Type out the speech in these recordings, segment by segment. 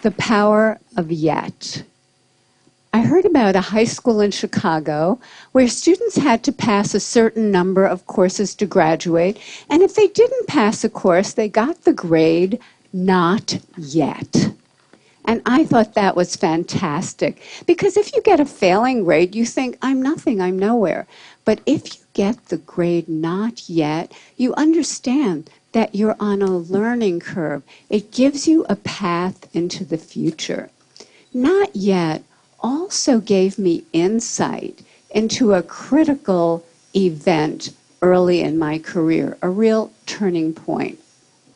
The power of yet. I heard about a high school in Chicago where students had to pass a certain number of courses to graduate, and if they didn't pass a course, they got the grade not yet. And I thought that was fantastic, because if you get a failing grade, you think, I'm nothing, I'm nowhere. But if you get the grade not yet, you understand that you're on a learning curve. It gives you a path into the future. Not yet also gave me insight into a critical event early in my career, a real turning point.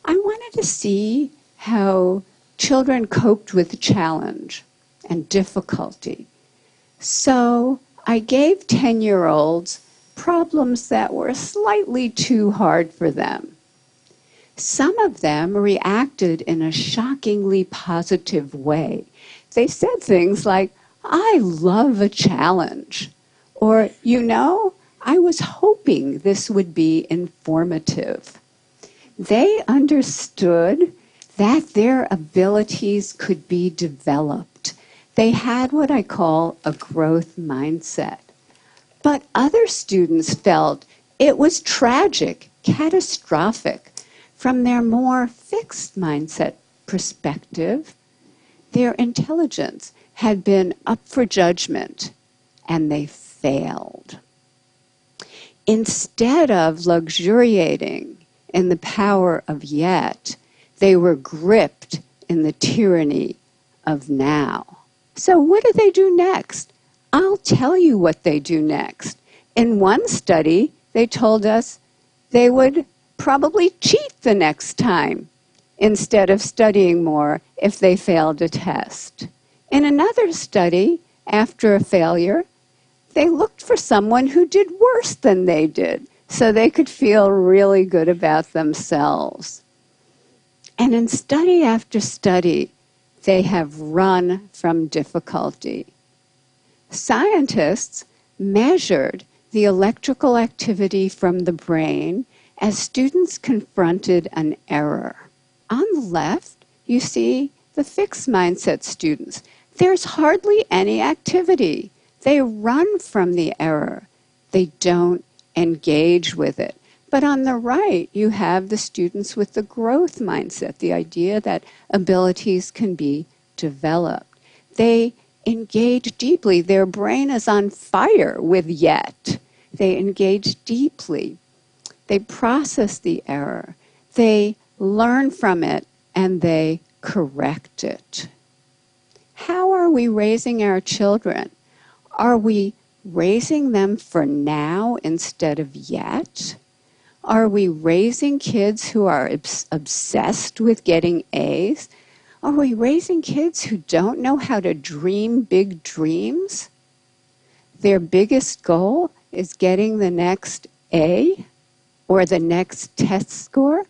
I wanted to see how children coped with challenge and difficulty. So I gave 10-year-olds problems that were slightly too hard for them. Some of them reacted in a shockingly positive way. They said things like, I love a challenge. Or, you know, I was hoping this would be informative. They understood that their abilities could be developed. They had what I call a growth mindset. But other students felt it was tragic, catastrophic. From their more fixed mindset perspective, their intelligence had been up for judgment, and they failed. Instead of luxuriating in the power of yet, they were gripped in the tyranny of now. So what do they do next? I'll tell you what they do next. In one study, they told us they would probably cheat the next time instead of studying more if they failed a test. In another study, after a failure, they looked for someone who did worse than they did so they could feel really good about themselves. And in study after study, they have run from difficulty. Scientists measured the electrical activity from the brain as students confronted an error. On the left, you see the fixed mindset students. There's hardly any activity. They run from the error. They don't engage with it. But on the right, you have the students with the growth mindset, the idea that abilities can be developed. They engage deeply. Their brain is on fire with yet. They engage deeply. They process the error. They learn from it, and they correct it. How are we raising our children? Are we raising them for now instead of yet? Are we raising kids who are obsessed with getting A's? Are we raising kids who don't know how to dream big dreams? Their biggest goal is getting the next A or the next test score?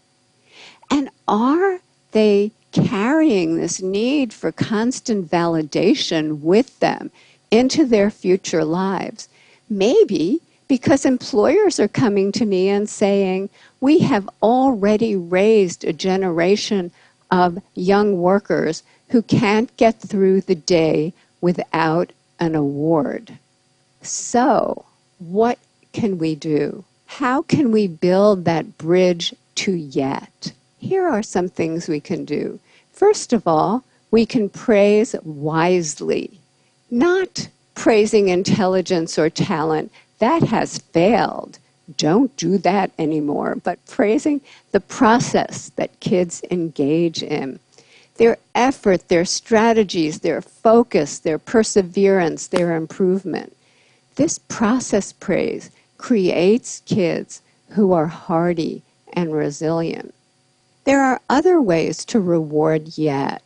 And are they carrying this need for constant validation with them into their future lives? Maybe because employers are coming to me and saying, we have already raised a generation of young workers who can't get through the day without an award. So, what can we do? How can we build that bridge to yet? Here are some things we can do. First of all, we can praise wisely, not praising intelligence or talent. That has failed. Don't do that anymore, but praising the process that kids engage in. Their effort, their strategies, their focus, their perseverance, their improvement. This process praise creates kids who are hardy and resilient. There are other ways to reward yet.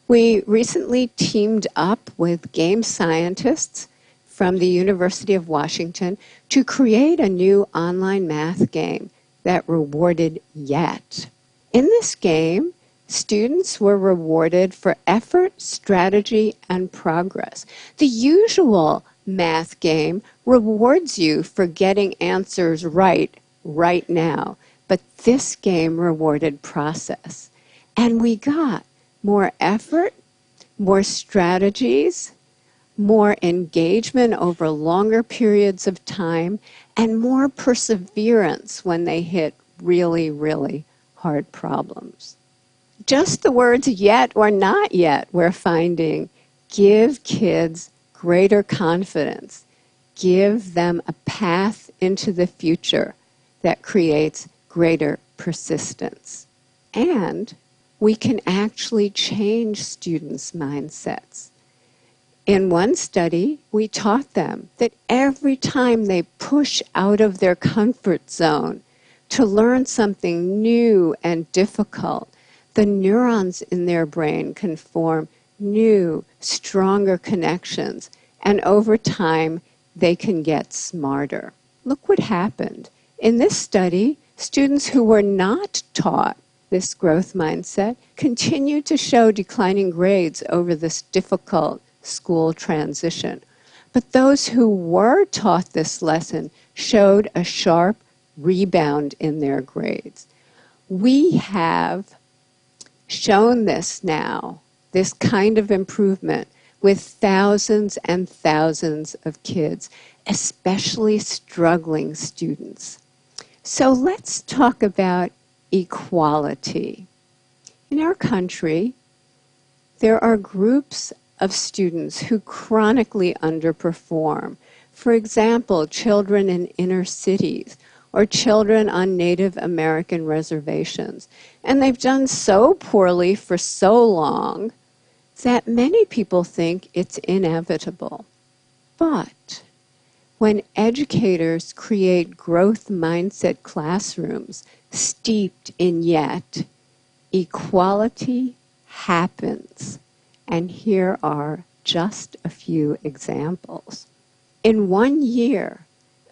We recently teamed up with game scientists from the University of Washington to create a new online math game that rewarded yet. In this game, students were rewarded for effort, strategy, and progress. The usual math game rewards you for getting answers right now, but this game rewarded process. And we got more effort, more strategies, more engagement over longer periods of time, and more perseverance when they hit really, really hard problems. Just the words yet or not yet, we're finding, give kids greater confidence, give them a path into the future that creates greater persistence. And we can actually change students' mindsets. In one study, we taught them that every time they push out of their comfort zone to learn something new and difficult, the neurons in their brain can form new, stronger connections, and over time, they can get smarter. Look what happened. In this study, students who were not taught this growth mindset continued to show declining grades over this difficult school transition. But those who were taught this lesson showed a sharp rebound in their grades. We have shown this now, this kind of improvement, with thousands and thousands of kids, especially struggling students. So let's talk about equality. In our country, there are groups of students who chronically underperform. For example, children in inner cities or children on Native American reservations. And they've done so poorly for so long that many people think it's inevitable. But when educators create growth mindset classrooms steeped in yet, equality happens. And here are just a few examples. In 1 year,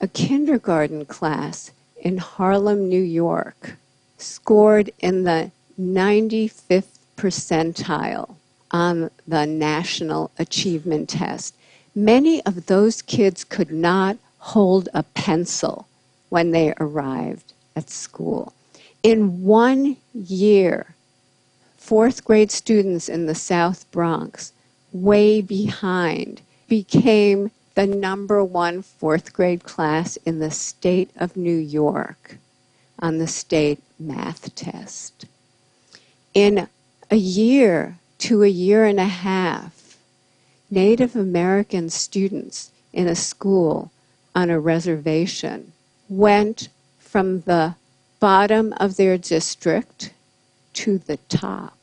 a kindergarten class in Harlem, New York, scored in the 95th percentile on the National Achievement Test. Many of those kids could not hold a pencil when they arrived at school. In 1 year, fourth grade students in the South Bronx, way behind, became the #1 fourth grade class in the state of New York on the state math test. In a year to a year and a half, Native American students in a school on a reservation went from the bottom of their district to the top.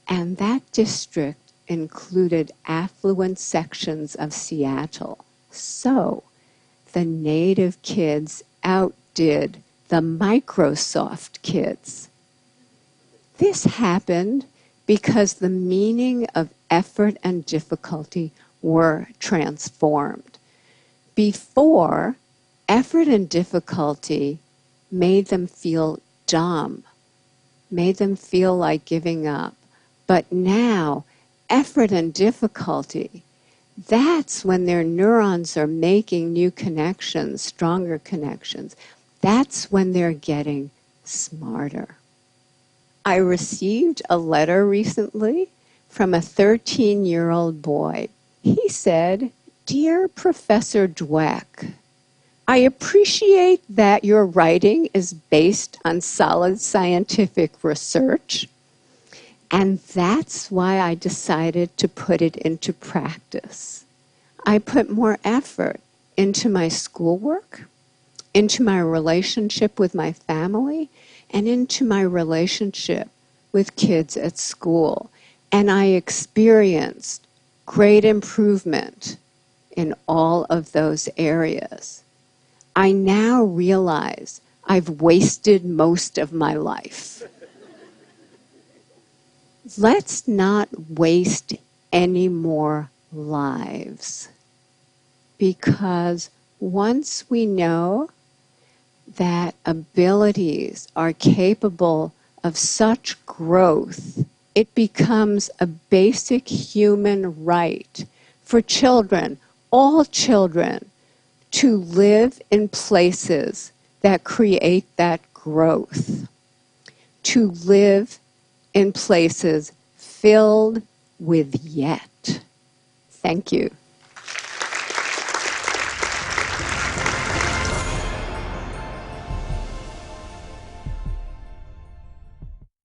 And that district included affluent sections of Seattle. So the Native kids outdid the Microsoft kids. This happened because the meaning of effort and difficulty were transformed. Before, effort and difficulty made them feel dumb, made them feel like giving up. But now, effort and difficulty, that's when their neurons are making new connections, stronger connections. That's when they're getting smarter. I received a letter recently from a 13-year-old boy. He said, "Dear Professor Dweck, I appreciate that your writing is based on solid scientific research, and that's why I decided to put it into practice. I put more effort into my schoolwork, into my relationship with my family, and into my relationship with kids at school. And I experienced great improvement in all of those areas. I now realize I've wasted most of my life." Let's not waste any more lives, because once we know that abilities are capable of such growth, it becomes a basic human right for children, all children, to live in places that create that growth, to live in places filled with yet. Thank you.